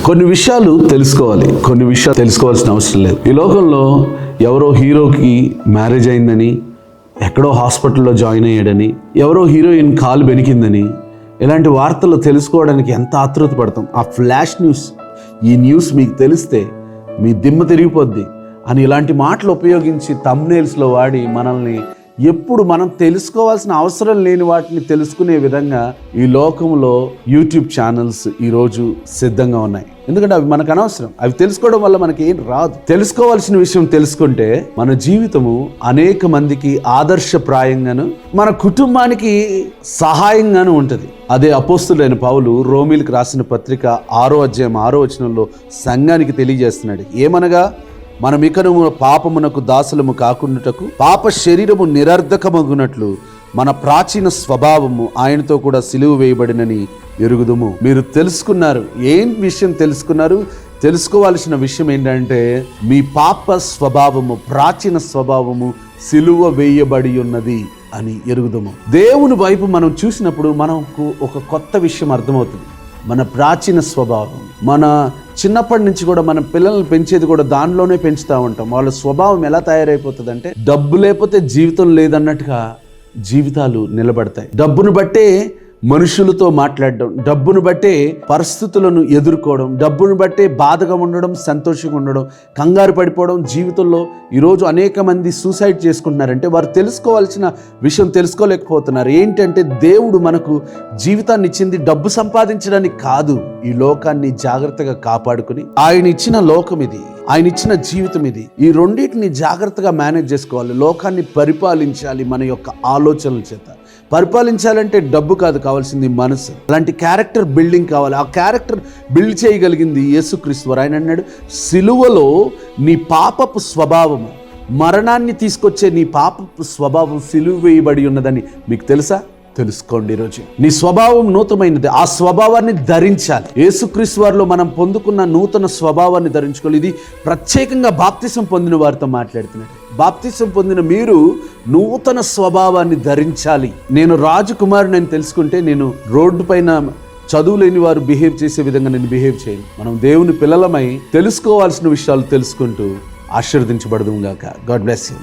కొన్ని విషయాలు తెలుసుకోవాలి, కొన్ని విషయాలు తెలుసుకోవాల్సిన అవసరం లేదు. ఈ లోకంలో ఎవరో హీరోకి మ్యారేజ్ అయిందని, ఎక్కడో హాస్పిటల్లో జాయిన్ అయ్యాడని, ఎవరో హీరోయిన్ కాలు బెనికిందని, ఇలాంటి వార్తలు తెలుసుకోవడానికి ఎంత ఆతృత పడతాం. ఆ ఫ్లాష్ న్యూస్, ఈ న్యూస్ మీకు తెలిస్తే మీ దిమ్మ తిరిగిపోద్ది అని ఇలాంటి మాటలు ఉపయోగించి థంబ్నెయిల్స్లో వాడి మనల్ని ఎప్పుడు మనం తెలుసుకోవాల్సిన అవసరం లేని వాటిని తెలుసుకునే విధంగా ఈ లోకంలో యూట్యూబ్ ఛానల్స్ ఈరోజు సిద్ధంగా ఉన్నాయి. ఎందుకంటే అవి మనకు అనవసరం. అవి తెలుసుకోవడం వల్ల మనకి ఏం రాదు. తెలుసుకోవాల్సిన విషయం తెలుసుకుంటే మన జీవితము అనేక మందికి ఆదర్శప్రాయంగాను, మన కుటుంబానికి సహాయంగాను ఉంటుంది. అదే అపోస్తులైన పౌలు రోమీలకు రాసిన పత్రిక 6వ అధ్యాయం 6వ వచనంలో సంఘానికి తెలియజేస్తున్నాడు. ఏమనగా, మనమికను పాపమునకు దాసులము కాకుండాటకు పాప శరీరము నిరర్ధకమగునట్లు మన ప్రాచీన స్వభావము ఆయనతో కూడా సిలువ వేయబడినని ఎరుగుదుము. మీరు తెలుసుకున్నారు. ఏం విషయం తెలుసుకున్నారు? తెలుసుకోవాల్సిన విషయం ఏంటంటే, మీ పాప స్వభావము, ప్రాచీన స్వభావము సిలువ వేయబడి ఉన్నది అని ఎరుగుదుము. దేవుని వైపు మనం చూసినప్పుడు మనకు ఒక కొత్త విషయం అర్థమవుతుంది. మన ప్రాచీన స్వభావం, మన చిన్నప్పటి నుంచి కూడా మన పిల్లల్ని పెంచేది కూడా దానిలోనే పెంచుతూ ఉంటాం. వాళ్ళ స్వభావం ఎలా తయారైపోతుందంటే, డబ్బు లేకపోతే జీవితం లేదన్నట్టుగా జీవితాలు నిలబడతాయి. డబ్బును బట్టే మనుషులతో మాట్లాడడం, డబ్బును బట్టే పరిస్థితులను ఎదుర్కోవడం, డబ్బును బట్టే బాధగా ఉండడం, సంతోషంగా ఉండడం, కంగారు పడిపోవడం. జీవితంలో ఈరోజు అనేక మంది సూసైడ్ చేసుకుంటున్నారంటే వారు తెలుసుకోవాల్సిన విషయం తెలుసుకోలేకపోతున్నారు. ఏంటంటే, దేవుడు మనకు జీవితాన్ని ఇచ్చింది డబ్బు సంపాదించడానికి కాదు. ఈ లోకాన్ని జాగ్రత్తగా కాపాడుకుని, ఆయన ఇచ్చిన లోకం ఇది, ఆయన ఇచ్చిన జీవితం ఇది. ఈ రెండింటిని జాగ్రత్తగా మేనేజ్ చేసుకోవాలి. లోకాన్ని పరిపాలించాలి మన యొక్క ఆలోచనల చేత. పరిపాలించాలంటే డబ్బు కాదు కావాల్సింది, మనసు. అలాంటి క్యారెక్టర్ బిల్డింగ్ కావాలి. ఆ క్యారెక్టర్ బిల్డ్ చేయగలిగింది యేసుక్రీస్తు వారు. ఆయన అన్నాడు, సిలువలో నీ పాపపు స్వభావము, మరణాన్ని తీసుకొచ్చే నీ పాపపు స్వభావం సిలువ వేయబడి ఉన్నదని మీకు తెలుసా? తెలుసుకోండి. ఈరోజు నీ స్వభావం నూతనమైనది. ఆ స్వభావాన్ని ధరించాలి. యేసుక్రీస్తు వారిలో మనం పొందుకున్న నూతన స్వభావాన్ని ధరించుకోవాలి. ఇది ప్రత్యేకంగా బాప్తిసం పొందిన వారితో మాట్లాడుతున్నాడు. బాప్తిసం పొందిన మీరు నూతన స్వభావాన్ని ధరించాలి. నేను రాజకుమారుని అని తెలుసుకుంటే నేను రోడ్డు పైన చదువు లేని వారు బిహేవ్ చేసే విధంగా నేను బిహేవ్ చేయను. మనం దేవుని పిల్లలమై తెలుసుకోవాల్సిన విషయాలు తెలుసుకుంటూ ఆశీర్వదించబడదుము గాక. God bless you.